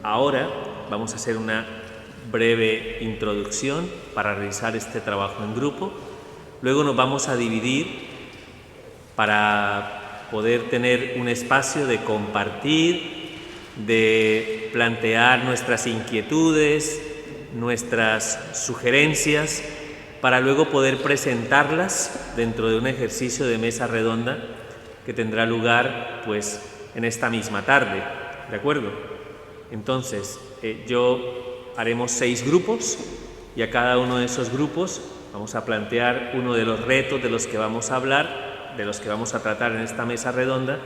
Ahora vamos a hacer una breve introducción para realizar este trabajo en grupo. Luego nos vamos a dividir para poder tener un espacio de compartir, de plantear nuestras inquietudes, nuestras sugerencias, para luego poder presentarlas dentro de un ejercicio de mesa redonda que tendrá lugar pues en esta misma tarde, ¿de acuerdo? Entonces, haremos 6 grupos y a cada uno de esos grupos vamos a plantear uno de los retos de los que vamos a hablar, de los que vamos a tratar en esta mesa redonda,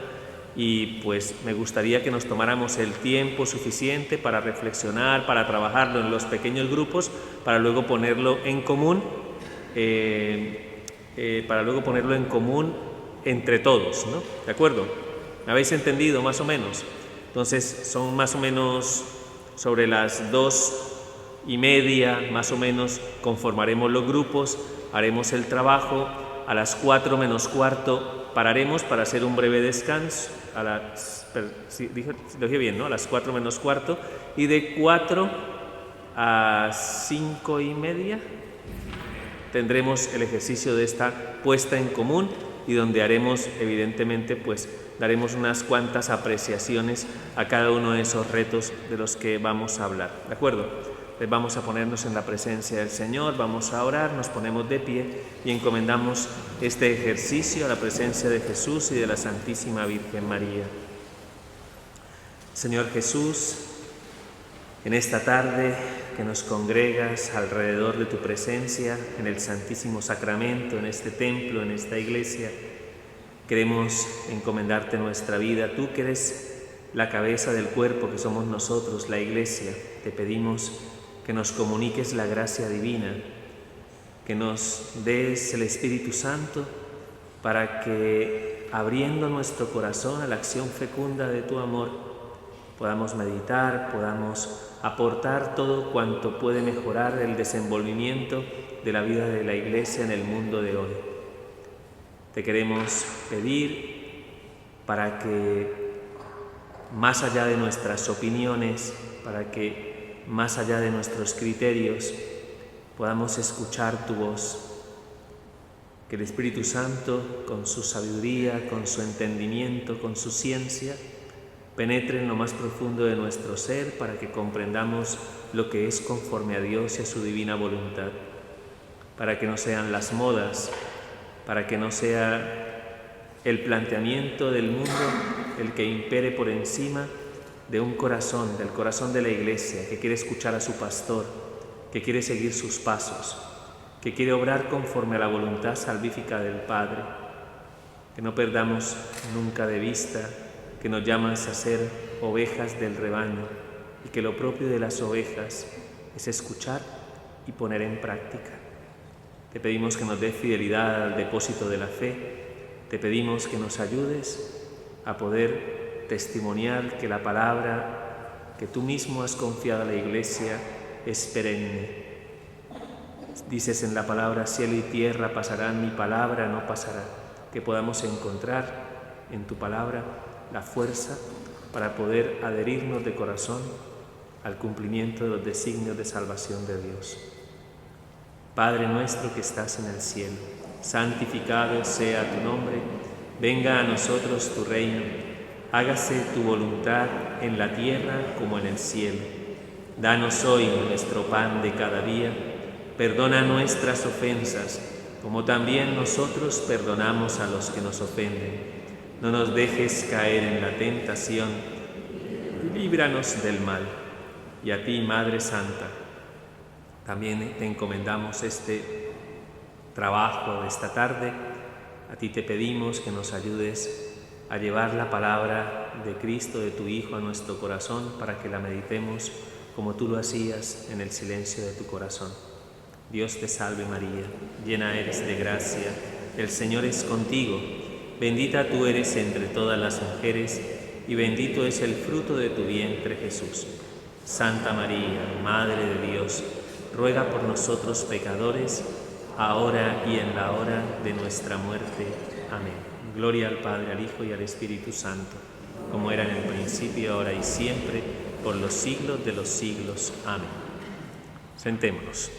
y pues me gustaría que nos tomáramos el tiempo suficiente para reflexionar, para trabajarlo en los pequeños grupos, para luego ponerlo en común, entre todos, ¿no? ¿De acuerdo? ¿Me habéis entendido más o menos? Entonces son más o menos sobre las 2:30, más o menos, conformaremos los grupos, haremos el trabajo. A las 4 menos cuarto pararemos para hacer un breve descanso. Lo dije bien, ¿no? A las 4 menos cuarto, y de 4 a 5:30 tendremos el ejercicio de esta puesta en común, y donde haremos, evidentemente, pues daremos unas cuantas apreciaciones a cada uno de esos retos de los que vamos a hablar, ¿de acuerdo? Pues vamos a ponernos en la presencia del Señor, vamos a orar, nos ponemos de pie y encomendamos este ejercicio a la presencia de Jesús y de la Santísima Virgen María. Señor Jesús, en esta tarde que nos congregas alrededor de tu presencia, en el Santísimo Sacramento, en este templo, en esta iglesia, queremos encomendarte nuestra vida. Tú que eres la cabeza del cuerpo que somos nosotros, la iglesia, te pedimos que nos comuniques la gracia divina, que nos des el Espíritu Santo para que, abriendo nuestro corazón a la acción fecunda de tu amor, podamos meditar, podamos aportar todo cuanto puede mejorar el desenvolvimiento de la vida de la Iglesia en el mundo de hoy. Te queremos pedir para que, más allá de nuestras opiniones, para que más allá de nuestros criterios, podamos escuchar tu voz. Que el Espíritu Santo, con su sabiduría, con su entendimiento, con su ciencia, penetre en lo más profundo de nuestro ser para que comprendamos lo que es conforme a Dios y a su divina voluntad, para que no sean las modas, para que no sea el planteamiento del mundo el que impere por encima de un corazón, del corazón de la Iglesia, que quiere escuchar a su pastor, que quiere seguir sus pasos, que quiere obrar conforme a la voluntad salvífica del Padre. Que no perdamos nunca de vista que nos llamas a ser ovejas del rebaño, y que lo propio de las ovejas es escuchar y poner en práctica. Te pedimos que nos des fidelidad al depósito de la fe, te pedimos que nos ayudes a poder testimoniar que la palabra que tú mismo has confiado a la Iglesia es perenne. Dices en la palabra: cielo y tierra pasarán, mi palabra no pasará. Que podamos encontrar en tu palabra la fuerza para poder adherirnos de corazón al cumplimiento de los designios de salvación de Dios. Padre nuestro que estás en el cielo, santificado sea tu nombre, venga a nosotros tu reino, hágase tu voluntad en la tierra como en el cielo. Danos hoy nuestro pan de cada día, perdona nuestras ofensas, como también nosotros perdonamos a los que nos ofenden. No nos dejes caer en la tentación, líbranos del mal. Y a ti, Madre Santa, también te encomendamos este trabajo de esta tarde. A ti te pedimos que nos ayudes a llevar la palabra de Cristo, de tu Hijo, a nuestro corazón, para que la meditemos como tú lo hacías en el silencio de tu corazón. Dios te salve María, llena eres de gracia, el Señor es contigo. Bendita tú eres entre todas las mujeres, y bendito es el fruto de tu vientre, Jesús. Santa María, Madre de Dios, ruega por nosotros pecadores, ahora y en la hora de nuestra muerte. Amén. Gloria al Padre, al Hijo y al Espíritu Santo, como era en el principio, ahora y siempre, por los siglos de los siglos. Amén. Sentémonos.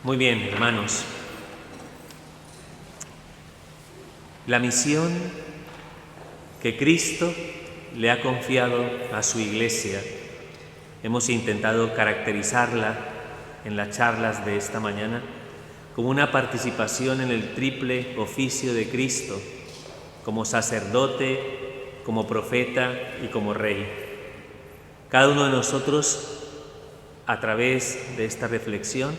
Muy bien, hermanos. La misión que Cristo le ha confiado a su Iglesia, hemos intentado caracterizarla en las charlas de esta mañana como una participación en el triple oficio de Cristo, como sacerdote, como profeta y como rey. Cada uno de nosotros, a través de esta reflexión,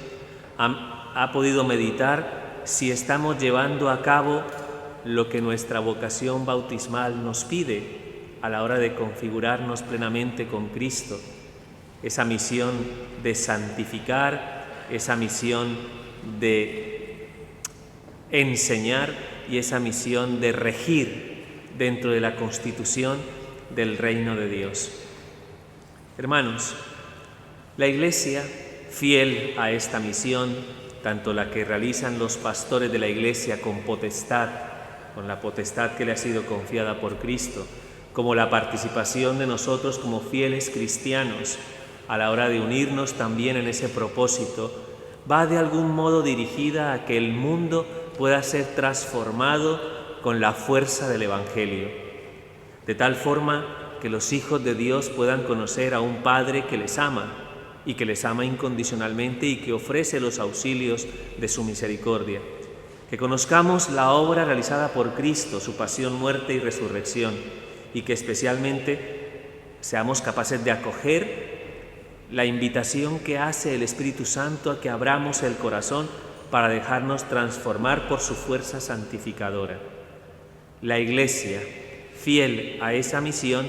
ha podido meditar si estamos llevando a cabo lo que nuestra vocación bautismal nos pide a la hora de configurarnos plenamente con Cristo, esa misión de santificar, esa misión de enseñar y esa misión de regir dentro de la constitución del reino de Dios. Hermanos, la Iglesia, fiel a esta misión, tanto la que realizan los pastores de la Iglesia con la potestad que le ha sido confiada por Cristo, como la participación de nosotros como fieles cristianos a la hora de unirnos también en ese propósito, va de algún modo dirigida a que el mundo pueda ser transformado con la fuerza del Evangelio, de tal forma que los hijos de Dios puedan conocer a un Padre que les ama y que les ama incondicionalmente y que ofrece los auxilios de su misericordia. Que conozcamos la obra realizada por Cristo, su pasión, muerte y resurrección, y que especialmente seamos capaces de acoger la invitación que hace el Espíritu Santo a que abramos el corazón para dejarnos transformar por su fuerza santificadora. La Iglesia, fiel a esa misión,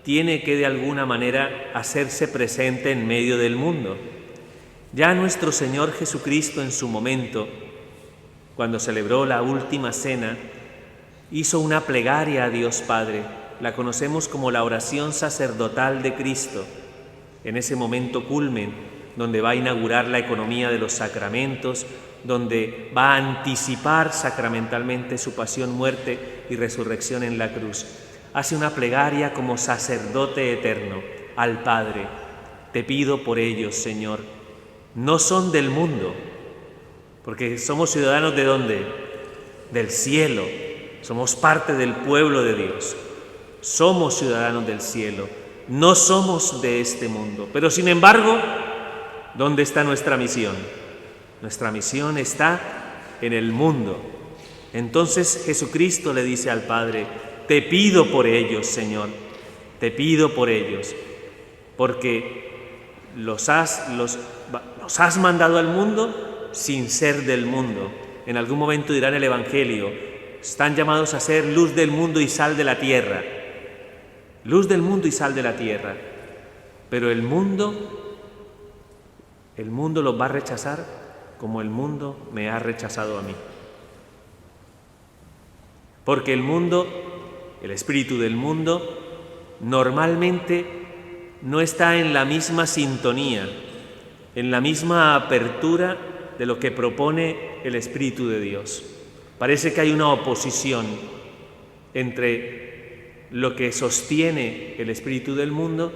tiene que de alguna manera hacerse presente en medio del mundo. Ya nuestro Señor Jesucristo en su momento, cuando celebró la última cena, hizo una plegaria a Dios Padre. La conocemos como la oración sacerdotal de Cristo, en ese momento culmen, donde va a inaugurar la economía de los sacramentos, donde va a anticipar sacramentalmente su pasión, muerte y resurrección en la cruz. Hace una plegaria como sacerdote eterno al Padre. Te pido por ellos, Señor. No son del mundo, porque somos ciudadanos ¿de dónde? Del cielo. Somos parte del pueblo de Dios. Somos ciudadanos del cielo. No somos de este mundo. Pero sin embargo, ¿dónde está nuestra misión? Nuestra misión está en el mundo. Entonces Jesucristo le dice al Padre: te pido por ellos, Señor, te pido por ellos, porque los has mandado al mundo sin ser del mundo. En algún momento dirán el Evangelio, están llamados a ser luz del mundo y sal de la tierra. Luz del mundo y sal de la tierra. Pero el mundo los va a rechazar como el mundo me ha rechazado a mí. Porque el espíritu del mundo, normalmente no está en la misma sintonía, en la misma apertura de lo que propone el Espíritu de Dios. Parece que hay una oposición entre lo que sostiene el espíritu del mundo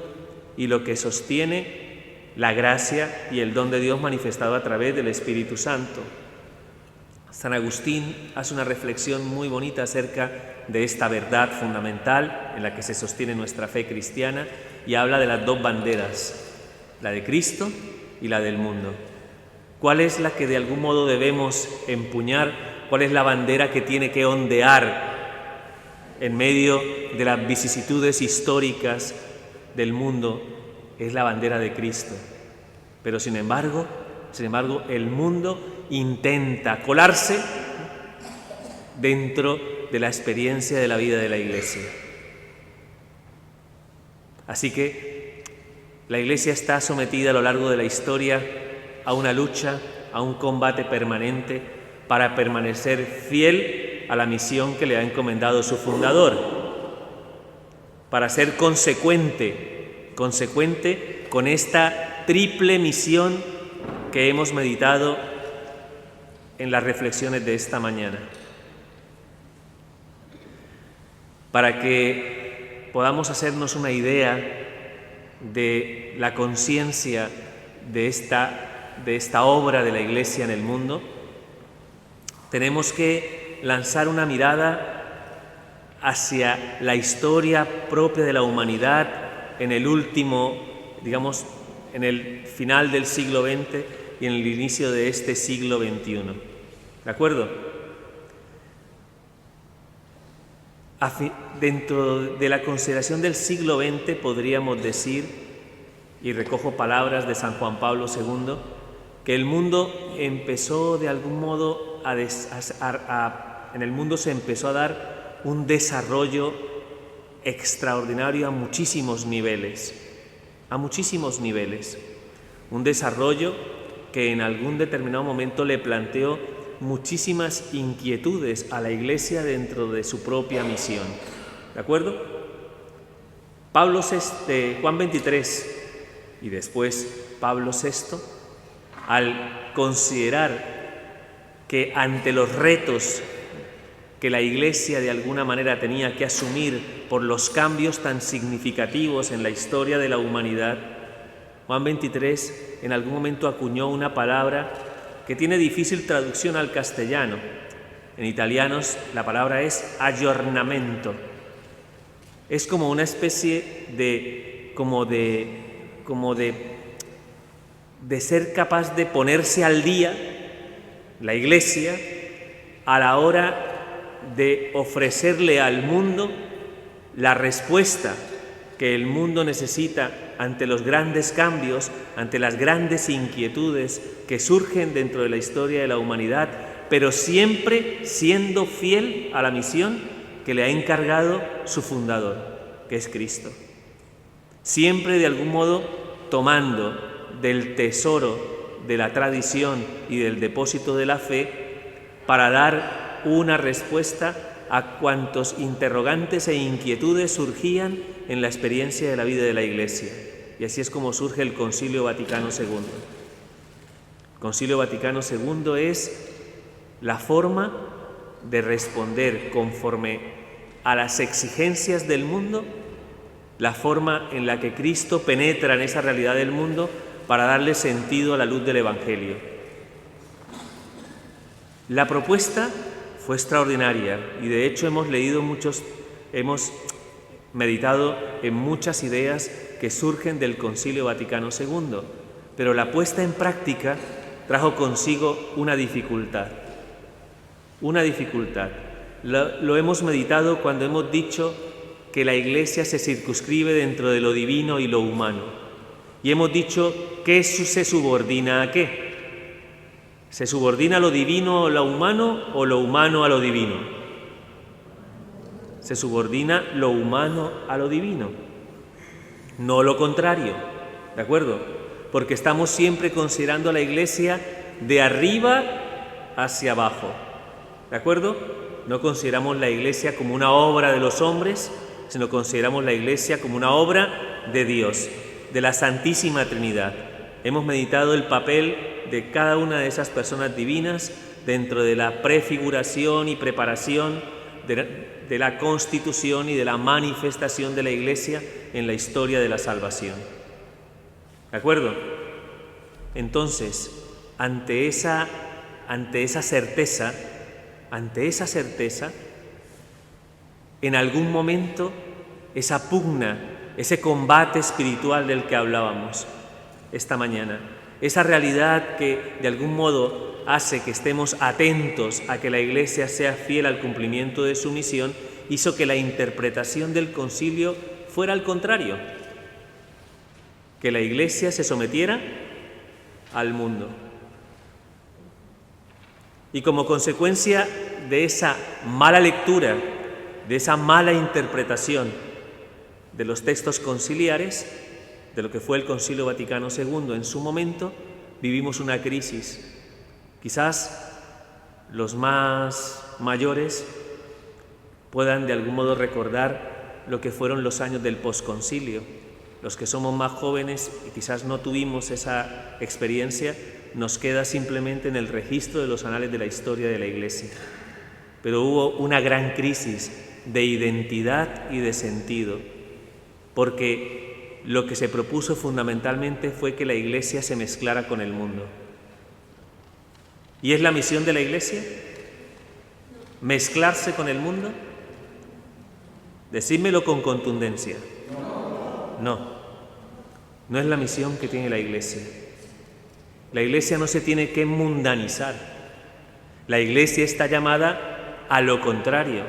y lo que sostiene la gracia y el don de Dios manifestado a través del Espíritu Santo. San Agustín hace una reflexión muy bonita acerca de esta verdad fundamental en la que se sostiene nuestra fe cristiana y habla de las dos banderas, la de Cristo y la del mundo. ¿Cuál es la que de algún modo debemos empuñar? ¿Cuál es la bandera que tiene que ondear en medio de las vicisitudes históricas del mundo? Es la bandera de Cristo. Pero sin embargo, el mundo intenta colarse dentro de la experiencia de la vida de la Iglesia. Así que la Iglesia está sometida a lo largo de la historia a una lucha, a un combate permanente para permanecer fiel a la misión que le ha encomendado su fundador, para ser consecuente con esta triple misión que hemos meditado en las reflexiones de esta mañana, para que podamos hacernos una idea de la conciencia de esta obra de la Iglesia en el mundo. Tenemos que lanzar una mirada hacia la historia propia de la humanidad en el último, digamos, en el final del siglo XX y en el inicio de este siglo XXI. ¿De acuerdo? Dentro de la consideración del siglo XX podríamos decir, y recojo palabras de San Juan Pablo II, que el mundo empezó de algún modo en el mundo se empezó a dar un desarrollo extraordinario a muchísimos niveles, un desarrollo que en algún determinado momento le planteó muchísimas inquietudes a la Iglesia dentro de su propia misión. ¿De acuerdo? Juan 23 y después Pablo VI, al considerar que ante los retos que la Iglesia de alguna manera tenía que asumir por los cambios tan significativos en la historia de la humanidad, Juan 23 en algún momento acuñó una palabra que tiene difícil traducción al castellano. En italiano la palabra es aggiornamento. Es como una especie de ser capaz de ponerse al día la Iglesia a la hora de ofrecerle al mundo la respuesta que el mundo necesita ante los grandes cambios, ante las grandes inquietudes que surgen dentro de la historia de la humanidad, pero siempre siendo fiel a la misión que le ha encargado su fundador, que es Cristo. Siempre de algún modo tomando del tesoro de la tradición y del depósito de la fe para dar una respuesta a cuantos interrogantes e inquietudes surgían en la experiencia de la vida de la Iglesia. Y así es como surge el Concilio Vaticano II. El Concilio Vaticano II es la forma de responder conforme a las exigencias del mundo, la forma en la que Cristo penetra en esa realidad del mundo para darle sentido a la luz del Evangelio. La propuesta fue extraordinaria y de hecho hemos meditado en muchas ideas que surgen del Concilio Vaticano II, pero la puesta en práctica trajo consigo una dificultad. Lo hemos meditado cuando hemos dicho que la Iglesia se circunscribe dentro de lo divino y lo humano. Y hemos dicho que se subordina a qué. ¿Se subordina lo divino a lo humano o lo humano a lo divino? Se subordina lo humano a lo divino, no lo contrario, ¿de acuerdo? Porque estamos siempre considerando a la Iglesia de arriba hacia abajo, ¿de acuerdo? No consideramos la Iglesia como una obra de los hombres, sino consideramos la Iglesia como una obra de Dios, de la Santísima Trinidad. Hemos meditado el papel de cada una de esas personas divinas dentro de la prefiguración y preparación de la constitución y de la manifestación de la Iglesia en la historia de la salvación. ¿De acuerdo? Entonces, ante esa certeza, en algún momento esa pugna, ese combate espiritual del que hablábamos esta mañana, esa realidad que de algún modo hace que estemos atentos a que la Iglesia sea fiel al cumplimiento de su misión, hizo que la interpretación del concilio fuera al contrario, que la Iglesia se sometiera al mundo. Y como consecuencia de esa mala lectura, de esa mala interpretación de los textos conciliares, de lo que fue el Concilio Vaticano II en su momento, vivimos una crisis. Quizás los más mayores puedan de algún modo recordar lo que fueron los años del posconcilio. Los que somos más jóvenes y quizás no tuvimos esa experiencia, nos queda simplemente en el registro de los anales de la historia de la Iglesia. Pero hubo una gran crisis de identidad y de sentido, porque lo que se propuso fundamentalmente fue que la Iglesia se mezclara con el mundo. ¿Y es la misión de la Iglesia? ¿Mezclarse con el mundo? Decídmelo con contundencia. No es la misión que tiene la Iglesia. La Iglesia no se tiene que mundanizar. La Iglesia está llamada a lo contrario,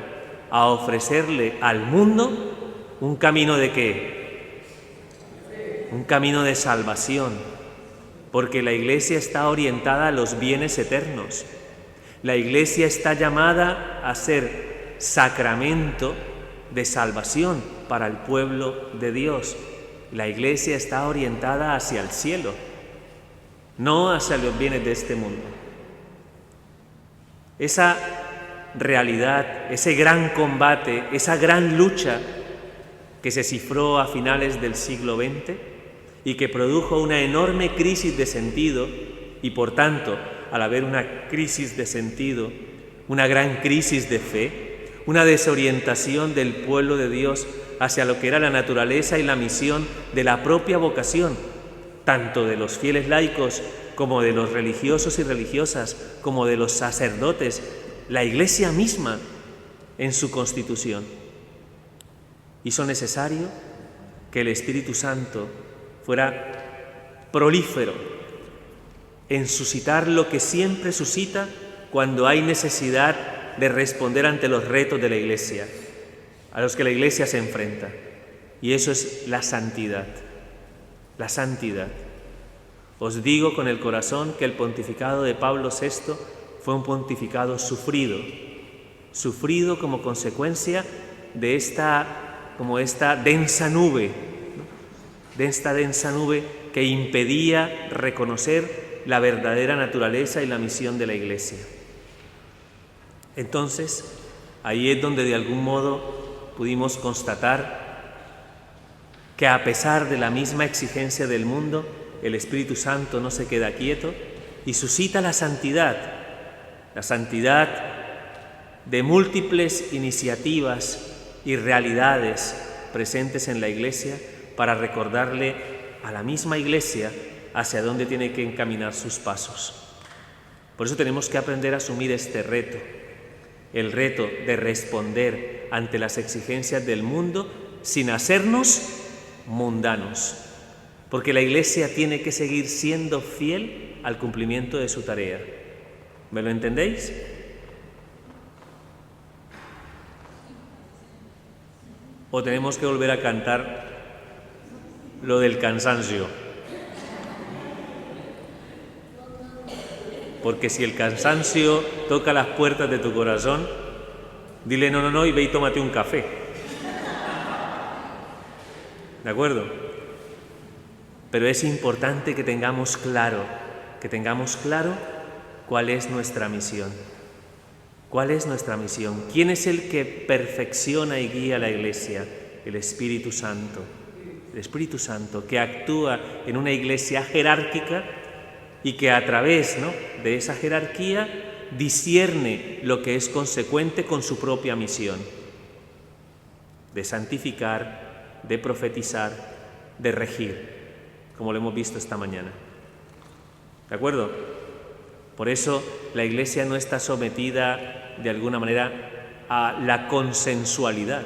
a ofrecerle al mundo un camino de ¿qué? Un camino de salvación, porque la Iglesia está orientada a los bienes eternos. La Iglesia está llamada a ser sacramento de salvación para el pueblo de Dios. La Iglesia está orientada hacia el cielo, no hacia los bienes de este mundo. Esa realidad, ese gran combate, esa gran lucha que se cifró a finales del siglo XX y que produjo una enorme crisis de sentido y, por tanto, al haber una crisis de sentido, una gran crisis de fe, una desorientación del pueblo de Dios hacia lo que era la naturaleza y la misión de la propia vocación, tanto de los fieles laicos como de los religiosos y religiosas, como de los sacerdotes, la Iglesia misma en su constitución. Hizo necesario que el Espíritu Santo fuera prolífero en suscitar lo que siempre suscita cuando hay necesidad de responder ante los retos de la Iglesia, a los que la Iglesia se enfrenta. Y eso es la santidad. La santidad. Os digo con el corazón que el pontificado de Pablo VI fue un pontificado sufrido como consecuencia de esta densa nube, ¿no? De esta densa nube que impedía reconocer la verdadera naturaleza y la misión de la Iglesia. Entonces, ahí es donde de algún modo pudimos constatar que a pesar de la misma exigencia del mundo, el Espíritu Santo no se queda quieto y suscita la santidad de múltiples iniciativas y realidades presentes en la Iglesia para recordarle a la misma Iglesia hacia dónde tiene que encaminar sus pasos. Por eso tenemos que aprender a asumir este reto, el reto de responder ante las exigencias del mundo sin hacernos mundanos, porque la Iglesia tiene que seguir siendo fiel al cumplimiento de su tarea. ¿Me lo entendéis? ¿O tenemos que volver a cantar lo del cansancio? Porque si el cansancio toca las puertas de tu corazón, dile no y ve y tómate un café. ¿De acuerdo? Pero es importante que tengamos claro cuál es nuestra misión. ¿Cuál es nuestra misión? ¿Quién es el que perfecciona y guía a la Iglesia? El Espíritu Santo. El Espíritu Santo, que actúa en una Iglesia jerárquica y que a través, ¿no?, de esa jerarquía discierne lo que es consecuente con su propia misión de santificar, de profetizar, de regir, como lo hemos visto esta mañana. ¿De acuerdo? Por eso la Iglesia no está sometida de alguna manera a la consensualidad,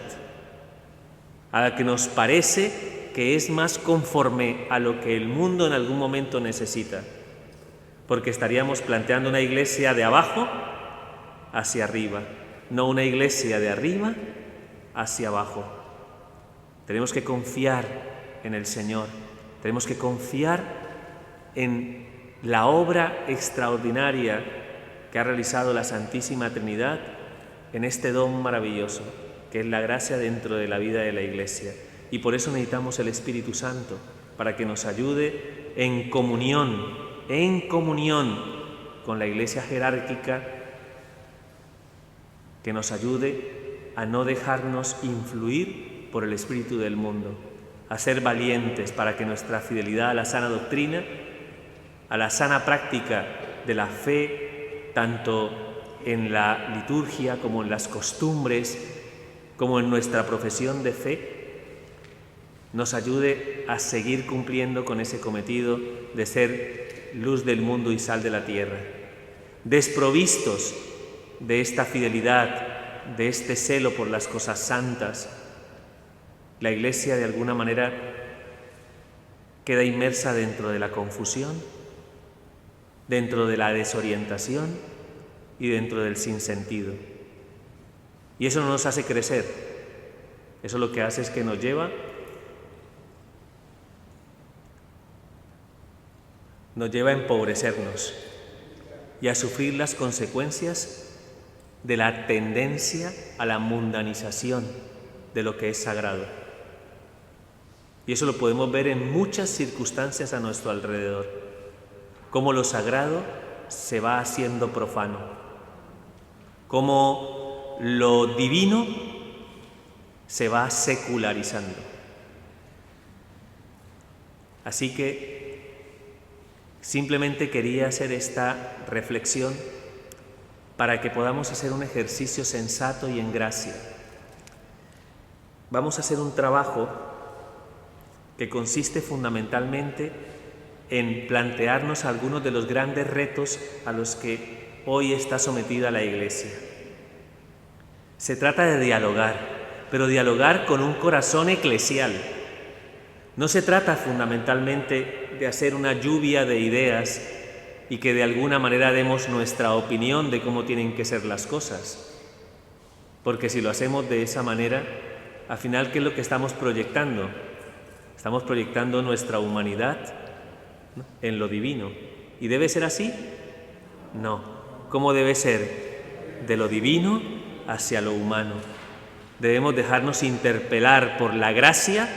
a la que nos parece que es más conforme a lo que el mundo en algún momento necesita, porque estaríamos planteando una Iglesia de abajo hacia arriba, no una Iglesia de arriba hacia abajo. Tenemos que confiar en el Señor, tenemos que confiar en la obra extraordinaria que ha realizado la Santísima Trinidad en este don maravilloso, que es la gracia dentro de la vida de la Iglesia. Y por eso necesitamos el Espíritu Santo, para que nos ayude en comunión con la Iglesia jerárquica, que nos ayude a no dejarnos influir por el espíritu del mundo, a ser valientes para que nuestra fidelidad a la sana doctrina, a la sana práctica de la fe, tanto en la liturgia como en las costumbres, como en nuestra profesión de fe, nos ayude a seguir cumpliendo con ese cometido de ser luz del mundo y sal de la tierra. Desprovistos de esta fidelidad, de este celo por las cosas santas, la Iglesia de alguna manera queda inmersa dentro de la confusión, dentro de la desorientación y dentro del sinsentido. Y eso no nos hace crecer. Eso lo que hace es que nos lleva a empobrecernos y a sufrir las consecuencias de la tendencia a la mundanización de lo que es sagrado. Y eso lo podemos ver en muchas circunstancias a nuestro alrededor, cómo lo sagrado se va haciendo profano, cómo lo divino se va secularizando. Así que simplemente quería hacer esta reflexión para que podamos hacer un ejercicio sensato y en gracia. Vamos a hacer un trabajo que consiste fundamentalmente en plantearnos algunos de los grandes retos a los que hoy está sometida la Iglesia. Se trata de dialogar, pero dialogar con un corazón eclesial. No se trata fundamentalmente de hacer una lluvia de ideas y que de alguna manera demos nuestra opinión de cómo tienen que ser las cosas. Porque si lo hacemos de esa manera, al final, ¿qué es lo que estamos proyectando? Estamos proyectando nuestra humanidad, ¿no?, en lo divino. ¿Y debe ser así? No. ¿Cómo debe ser? De lo divino hacia lo humano. Debemos dejarnos interpelar por la gracia,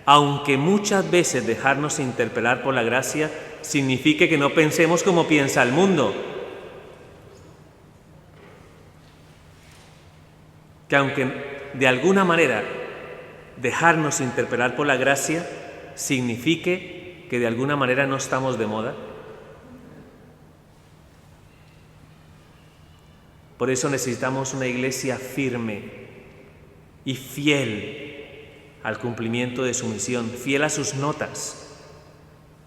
aunque muchas veces dejarnos interpelar por la gracia signifique que no pensemos como piensa el mundo. Que aunque de alguna manera dejarnos interpelar por la gracia signifique que de alguna manera no estamos de moda. Por eso necesitamos una Iglesia firme y fiel al cumplimiento de su misión, fiel a sus notas,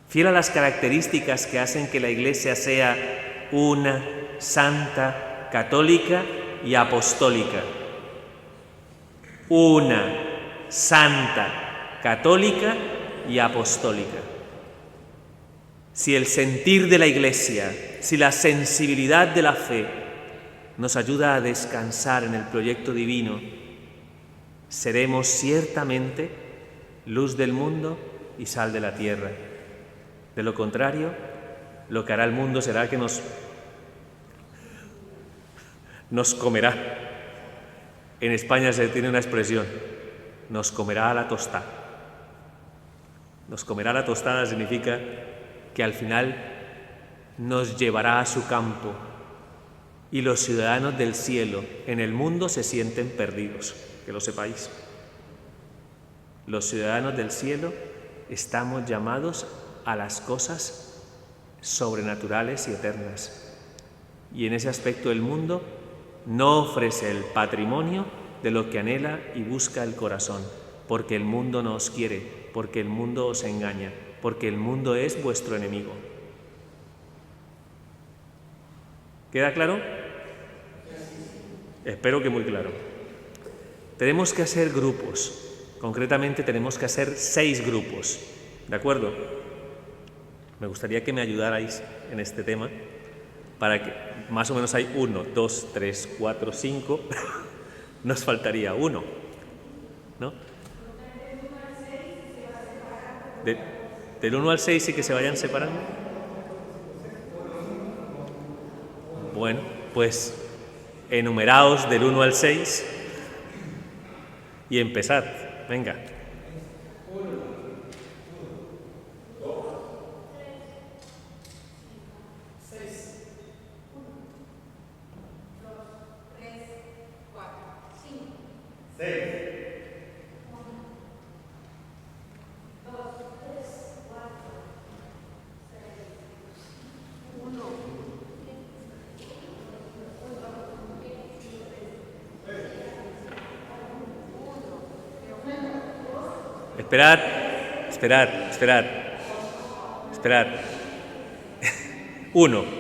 fiel a las características que hacen que la Iglesia sea una, santa, católica y apostólica. Una, santa, católica y apostólica. Si el sentir de la Iglesia, si la sensibilidad de la fe nos ayuda a descansar en el proyecto divino, seremos ciertamente luz del mundo y sal de la tierra. De lo contrario, lo que hará el mundo será que nos comerá. En España se tiene una expresión: nos comerá a la tostada. Nos comerá a la tostada significa que al final nos llevará a su campo y los ciudadanos del cielo en el mundo se sienten perdidos, que lo sepáis. Los ciudadanos del cielo estamos llamados a las cosas sobrenaturales y eternas. Y en ese aspecto el mundo no ofrece el patrimonio de lo que anhela y busca el corazón, porque el mundo no os quiere, porque el mundo os engaña, porque el mundo es vuestro enemigo. ¿Queda claro? Espero que muy claro. Tenemos que hacer grupos, concretamente tenemos que hacer 6 grupos, ¿de acuerdo? Me gustaría que me ayudarais en este tema, para que más o menos hay 1, 2, 3, 4, 5, nos faltaría 1, ¿no? Del 1 al 6 y que se vayan separando. Bueno, pues enumeraos del 1 al 6 y empezad. Venga. 7, 8, 9, 10, 11, 12, 13, 14, 15, 16, 17, 18, 19, 20, 21, 22, 23, 24, 25, 6, 1, 2, 3, 4, 5, 6, Esperad. Esperad. 1.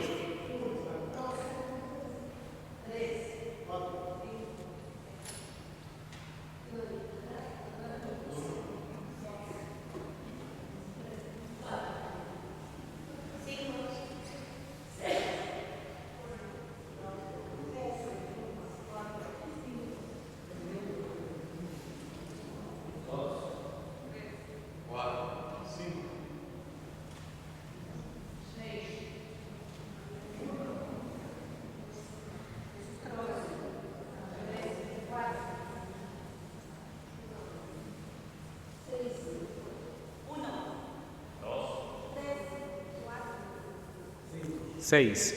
6.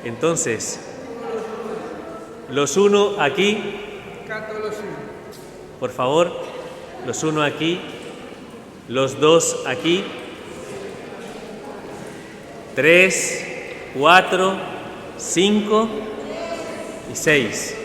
Entonces, los 1 aquí, por favor, los 1 aquí, los 2 aquí, 3, 4, 5 y 6.